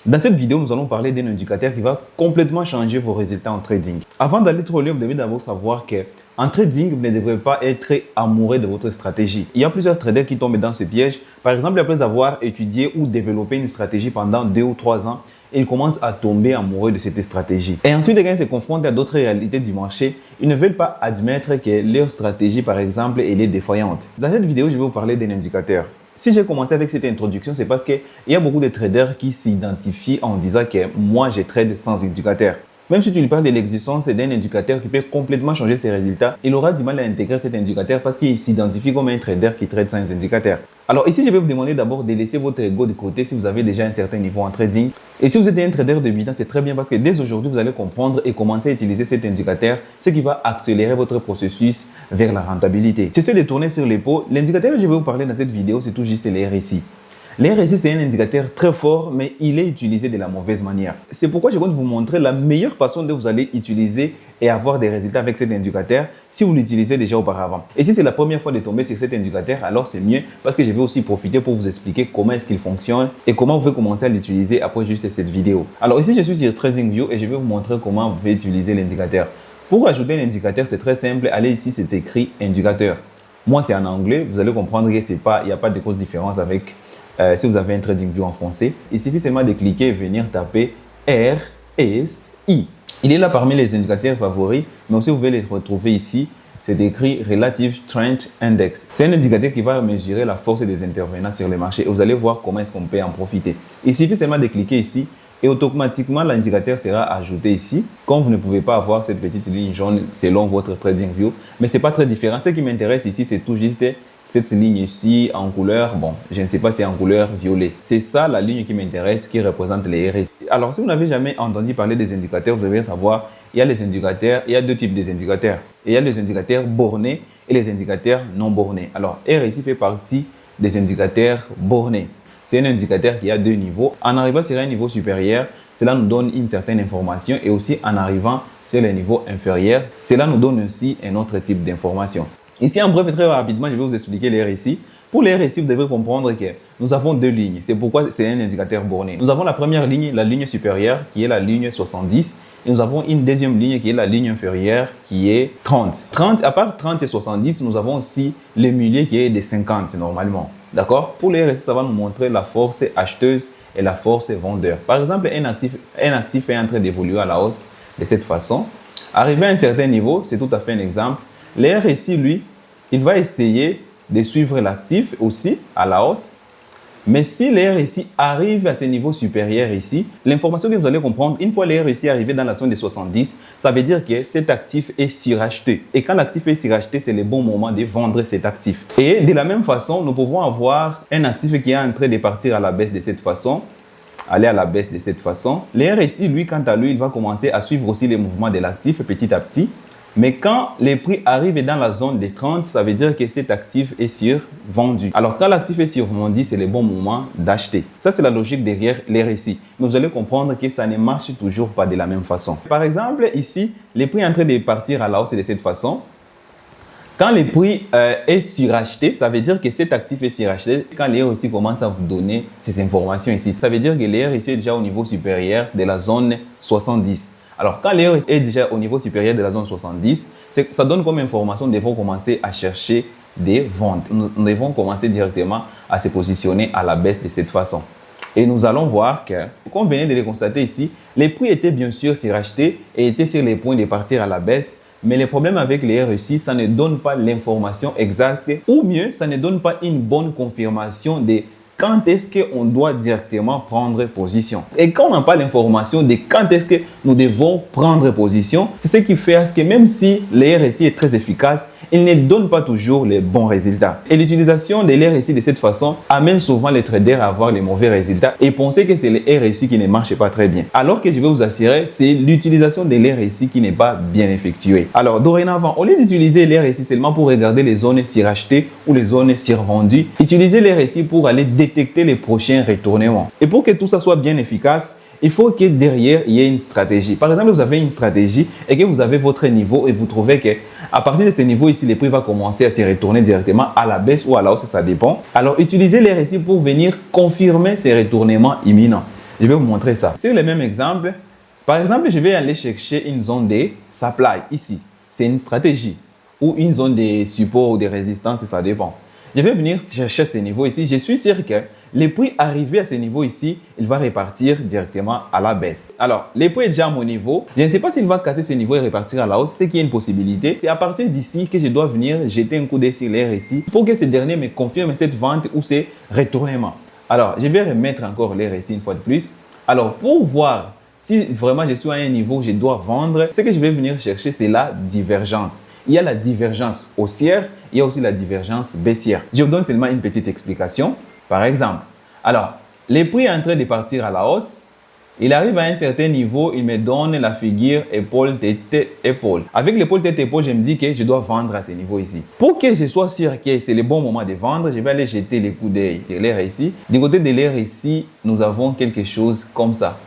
Dans cette vidéo, nous allons parler d'un indicateur qui va complètement changer vos résultats en trading. Avant d'aller trop loin, vous devez d'abord savoir qu'en trading, vous ne devrez pas être amoureux de votre stratégie. Il y a plusieurs traders qui tombent dans ce piège. Par exemple, après avoir étudié ou développé une stratégie pendant 2 ou 3 ans, ils commencent à tomber amoureux de cette stratégie. Et ensuite, quand ils se confrontent à d'autres réalités du marché, ils ne veulent pas admettre que leur stratégie, par exemple, elle est défaillante. Dans cette vidéo, je vais vous parler d'un indicateur. Si j'ai commencé avec cette introduction, c'est parce qu'il y a beaucoup de traders qui s'identifient en disant que moi, je trade sans indicateur. Même si tu lui parles de l'existence d'un indicateur qui peut complètement changer ses résultats, il aura du mal à intégrer cet indicateur parce qu'il s'identifie comme un trader qui trade sans indicateur. Alors ici, je vais vous demander d'abord de laisser votre ego de côté si vous avez déjà un certain niveau en trading. Et si vous êtes un trader débutant, c'est très bien parce que dès aujourd'hui, vous allez comprendre et commencer à utiliser cet indicateur, ce qui va accélérer votre processus vers la rentabilité. Cessez de tourner sur les pots. L'indicateur que je vais vous parler dans cette vidéo, c'est tout juste les RSI. Les RSI, c'est un indicateur très fort, mais il est utilisé de la mauvaise manière. C'est pourquoi je compte vous montrer la meilleure façon dont vous allez utiliser et avoir des résultats avec cet indicateur si vous l'utilisez déjà auparavant. Et si c'est la première fois de tomber sur cet indicateur, alors c'est mieux parce que je vais aussi profiter pour vous expliquer comment est-ce qu'il fonctionne et comment vous pouvez commencer à l'utiliser après juste cette vidéo. Alors ici, je suis sur TradingView et je vais vous montrer comment vous pouvez utiliser l'indicateur. Pour ajouter un indicateur, c'est très simple. Allez ici, c'est écrit indicateur. Moi, c'est en anglais. Vous allez comprendre qu'il n'y a pas de grosse différence avec si vous avez un TradingView en français. Il suffit seulement de cliquer et venir taper RSI. Il est là parmi les indicateurs favoris, mais aussi vous pouvez les retrouver ici. C'est écrit Relative Strength Index. C'est un indicateur qui va mesurer la force des intervenants sur le marché et vous allez voir comment est-ce qu'on peut en profiter. Il suffit seulement de cliquer ici et automatiquement l'indicateur sera ajouté ici. Comme vous ne pouvez pas avoir cette petite ligne jaune selon votre TradingView, mais ce n'est pas très différent. Ce qui m'intéresse ici, c'est tout juste cette ligne ici en couleur, bon, je ne sais pas si c'est en couleur violet. C'est ça la ligne qui m'intéresse, qui représente les RSI. Alors, si vous n'avez jamais entendu parler des indicateurs, vous devez savoir, il y a les indicateurs, il y a deux types d'indicateurs. Il y a les indicateurs bornés et les indicateurs non bornés. Alors, RSI fait partie des indicateurs bornés. C'est un indicateur qui a deux niveaux. En arrivant sur un niveau supérieur, cela nous donne une certaine information et aussi en arrivant sur le niveau inférieur, cela nous donne aussi un autre type d'information. Ici, en bref et très rapidement, je vais vous expliquer les RSI. Pour les RSI, vous devez comprendre que nous avons deux lignes. C'est pourquoi c'est un indicateur borné. Nous avons la première ligne, la ligne supérieure, qui est la ligne 70. Et nous avons une deuxième ligne qui est la ligne inférieure, qui est 30. À part 30 et 70, nous avons aussi le milieu qui est de 50 normalement. D'accord? Pour les RSI, ça va nous montrer la force acheteuse et la force vendeur. Par exemple, un actif est en train d'évoluer à la hausse de cette façon. Arrivé à un certain niveau, c'est tout à fait un exemple. Le RSI, lui, il va essayer de suivre l'actif aussi à la hausse. Mais si le RSI arrive à ce niveau supérieur ici, l'information que vous allez comprendre, une fois le RSI arrivé dans la zone des 70, ça veut dire que cet actif est suracheté. Et quand l'actif est suracheté, c'est le bon moment de vendre cet actif. Et de la même façon, nous pouvons avoir un actif qui est en train de partir à la baisse de cette façon. Aller à la baisse de cette façon. Le RSI, lui, quant à lui, il va commencer à suivre aussi les mouvements de l'actif petit à petit. Mais quand les prix arrivent dans la zone des 30, ça veut dire que cet actif est survendu. Alors, quand l'actif est survendu, c'est le bon moment d'acheter. Ça, c'est la logique derrière les RSI. Mais vous allez comprendre que ça ne marche toujours pas de la même façon. Par exemple, ici, les prix sont en train de partir à la hausse de cette façon. Quand le prix est suracheté, ça veut dire que cet actif est suracheté. Quand les RSI commencent à vous donner ces informations ici, ça veut dire que les RSI est déjà au niveau supérieur de la zone 70. Alors, quand l'ER est déjà au niveau supérieur de la zone 70, ça donne comme information, nous devons commencer à chercher des ventes. Nous devons commencer directement à se positionner à la baisse de cette façon. Et nous allons voir que, comme vous venez de le constater ici, les prix étaient bien sûr surachetés et étaient sur les points de partir à la baisse. Mais le problème avec les RSI, ça ne donne pas l'information exacte ou mieux, ça ne donne pas une bonne confirmation de quand est-ce qu'on doit directement prendre position. Et quand on n'a pas l'information de quand est-ce que nous devons prendre position, c'est ce qui fait à ce que même si le RSI est très efficace, il ne donne pas toujours les bons résultats. Et l'utilisation de l'RSI de cette façon amène souvent les traders à avoir les mauvais résultats et penser que c'est le RSI qui ne marche pas très bien. Alors que je vais vous assurer, c'est l'utilisation de l'RSI qui n'est pas bien effectuée. Alors dorénavant, au lieu d'utiliser l'RSI seulement pour regarder les zones surachetées ou les zones survendues, utilisez l'RSI pour aller détecter les prochains retournements. Et pour que tout ça soit bien efficace, il faut que derrière, il y ait une stratégie. Par exemple, vous avez une stratégie et que vous avez votre niveau et vous trouvez que à partir de ce niveau ici, les prix vont commencer à se retourner directement à la baisse ou à la hausse, ça dépend. Alors, utilisez les RSI pour venir confirmer ces retournements imminents. Je vais vous montrer ça. Sur le même exemple, par exemple, je vais aller chercher une zone de supply ici. C'est une stratégie ou une zone de support ou de résistance, ça dépend. Je vais venir chercher ce niveau ici. Je suis sûr que les prix arrivés à ce niveau ici, il va repartir directement à la baisse. Alors, les prix est déjà à mon niveau. Je ne sais pas s'il va casser ce niveau et repartir à la hausse. C'est qu'il y a une possibilité. C'est à partir d'ici que je dois venir jeter un coup d'œil sur les RSI pour que ce dernier me confirme cette vente ou ces retournements. Alors, je vais remettre encore les RSI une fois de plus. Alors, pour voir si vraiment je suis à un niveau où je dois vendre, ce que je vais venir chercher, c'est la divergence. Il y a la divergence haussière, il y a aussi la divergence baissière. Je vous donne seulement une petite explication. Par exemple, alors, les prix sont en train de partir à la hausse. Il arrive à un certain niveau, il me donne la figure épaule, tête, épaule. Avec l'épaule, tête, épaule, je me dis que je dois vendre à ce niveau ici. Pour que je sois sûr que c'est le bon moment de vendre, je vais aller jeter les coups d'œil de l'air ici. Du côté de l'air ici, nous avons quelque chose comme ça.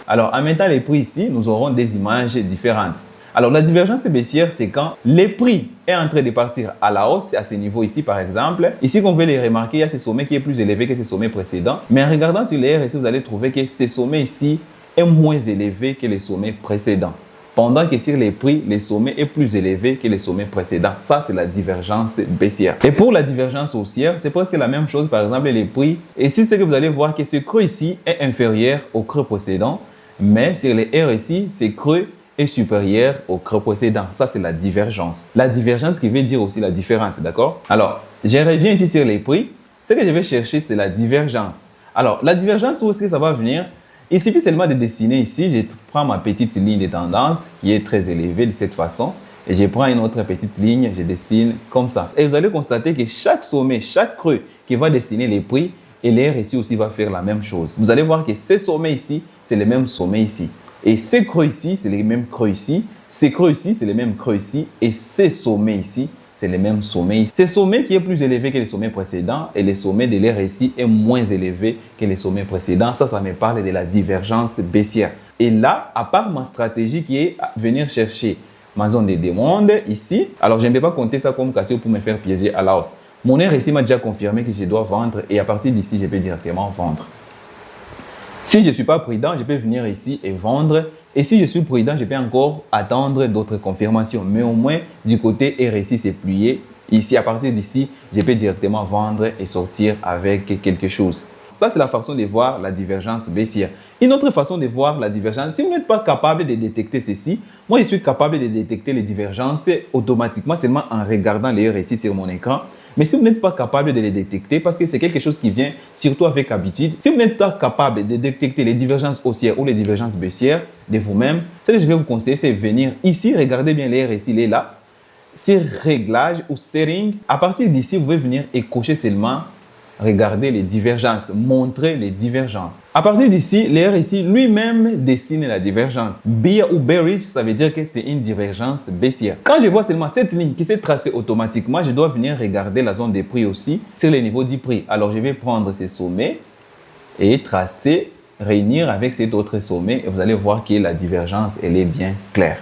Alors, en mettant les prix ici, nous aurons des images différentes. Alors, la divergence baissière, c'est quand les prix est en train de partir à la hausse, à ce niveau ici, par exemple. Ici, qu'on veut les remarquer, il y a ce sommet qui est plus élevé que ce sommet précédent. Mais en regardant sur les RSI, vous allez trouver que ce sommet ici est moins élevé que les sommets précédents. Pendant que sur les prix, le sommet est plus élevé que les sommets précédents. Ça, c'est la divergence baissière. Et pour la divergence haussière, c'est presque la même chose. Par exemple, les prix. Et ici, c'est que vous allez voir que ce creux ici est inférieur au creux précédent. Mais sur les RSI, ce creux est supérieur au creux précédent. Ça, c'est la divergence. La divergence qui veut dire aussi la différence, d'accord? Alors, je reviens ici sur les prix. Ce que je vais chercher, c'est la divergence. Alors, la divergence, où est-ce que ça va venir? Il suffit seulement de dessiner ici. Je prends ma petite ligne de tendance qui est très élevée de cette façon. Et je prends une autre petite ligne, je dessine comme ça. Et vous allez constater que chaque sommet, chaque creux qui va dessiner les prix, et les RSI aussi va faire la même chose. Vous allez voir que ces sommets ici, c'est les mêmes sommets ici. Et ces creux ici, c'est les mêmes creux ici. Ces creux ici, c'est les mêmes creux ici. Et ces sommets ici, c'est les mêmes sommets ici. Ces sommets qui est plus élevé que les sommets précédents et les sommets de l'RSI est moins élevé que les sommets précédents. Ça me parle de la divergence baissière. Et là, à part ma stratégie qui est venir chercher ma zone de demande ici, alors je ne vais pas compter ça comme cassure pour me faire piéger à la hausse. Mon RSI m'a déjà confirmé que je dois vendre et à partir d'ici, je peux directement vendre. Si je ne suis pas prudent, je peux venir ici et vendre. Et si je suis prudent, je peux encore attendre d'autres confirmations. Mais au moins, du côté RSI, c'est plié. Ici, à partir d'ici, je peux directement vendre et sortir avec quelque chose. Ça, c'est la façon de voir la divergence baissière. Une autre façon de voir la divergence, si vous n'êtes pas capable de détecter ceci, moi, je suis capable de détecter les divergences automatiquement seulement en regardant les RSI sur mon écran. Mais si vous n'êtes pas capable de les détecter, parce que c'est quelque chose qui vient surtout avec habitude, si vous n'êtes pas capable de détecter les divergences haussières ou les divergences baissières de vous-même, ce que je vais vous conseiller, c'est venir ici, regardez bien les RSI, il est là, sur réglage ou setting. À partir d'ici, vous pouvez venir et cocher seulement regarder les divergences, montrer les divergences. À partir d'ici, le RSI lui-même dessine la divergence. Bear ou bearish, ça veut dire que c'est une divergence baissière. Quand je vois seulement cette ligne qui s'est tracée automatiquement, je dois venir regarder la zone des prix aussi sur les niveaux du prix. Alors, je vais prendre ces sommets et tracer, réunir avec cet autre sommet et vous allez voir que la divergence, elle est bien claire.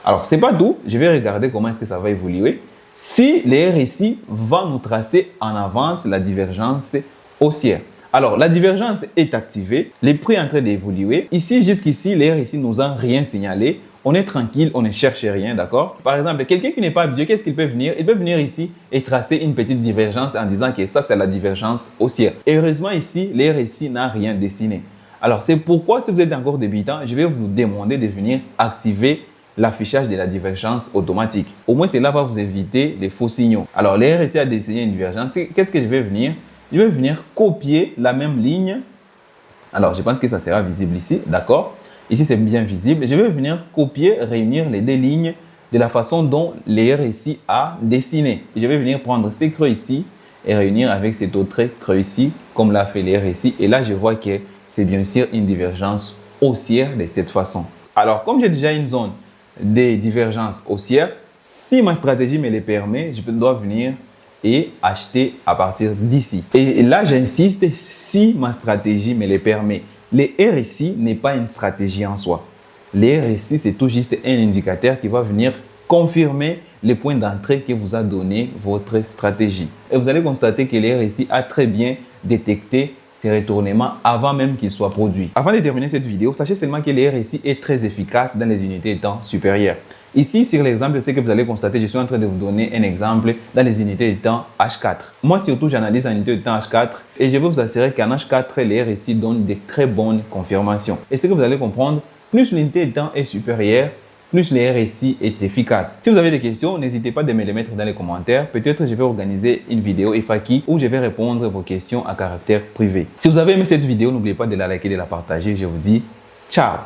Alors, c'est pas tout. Je vais regarder comment est-ce que ça va évoluer. Si le RSI va nous tracer en avance la divergence haussière. Alors, la divergence est activée, les prix sont en train d'évoluer. Ici, jusqu'ici, le RSI nous a rien signalé. On est tranquille, on ne cherche rien, d'accord? Par exemple, quelqu'un qui n'est pas habitué, qu'est-ce qu'il peut venir? Il peut venir ici et tracer une petite divergence en disant que ça, c'est la divergence haussière. Et heureusement, ici, le RSI n'a rien dessiné. Alors, c'est pourquoi, si vous êtes encore débutant, je vais vous demander de venir activer l'affichage de la divergence automatique. Au moins, cela va vous éviter les faux signaux. Alors, le RSI a dessiné une divergence. Qu'est-ce que je vais venir? Je vais venir copier la même ligne. Alors, je pense que ça sera visible ici, d'accord? Ici, c'est bien visible. Je vais venir copier, réunir les deux lignes de la façon dont le RSI a dessiné. Je vais venir prendre ces creux ici et réunir avec cet autre creux ici, comme l'a fait le RSI. Et là, je vois que c'est bien sûr une divergence haussière de cette façon. Alors, comme j'ai déjà une zone des divergences haussières, si ma stratégie me le permet, je dois venir et acheter à partir d'ici. Et là, j'insiste, si ma stratégie me le permet. Le RSI n'est pas une stratégie en soi. Le RSI, c'est tout juste un indicateur qui va venir confirmer les points d'entrée que vous a donné votre stratégie. Et vous allez constater que le RSI a très bien détecté ces retournements avant même qu'ils soient produits. Avant de terminer cette vidéo, sachez seulement que le RSI est très efficace dans les unités de temps supérieures. Ici, sur l'exemple, c'est que vous allez constater, je suis en train de vous donner un exemple dans les unités de temps H4. Moi, surtout, j'analyse en unité de temps H4 et je veux vous assurer qu'en H4, le RSI donne de très bonnes confirmations. Et ce que vous allez comprendre, plus l'unité de temps est supérieure, plus le RSI est efficace. Si vous avez des questions, n'hésitez pas de me les mettre dans les commentaires. Peut-être je vais organiser une vidéo FAQ où je vais répondre à vos questions à caractère privé. Si vous avez aimé cette vidéo, n'oubliez pas de la liker et de la partager. Je vous dis ciao!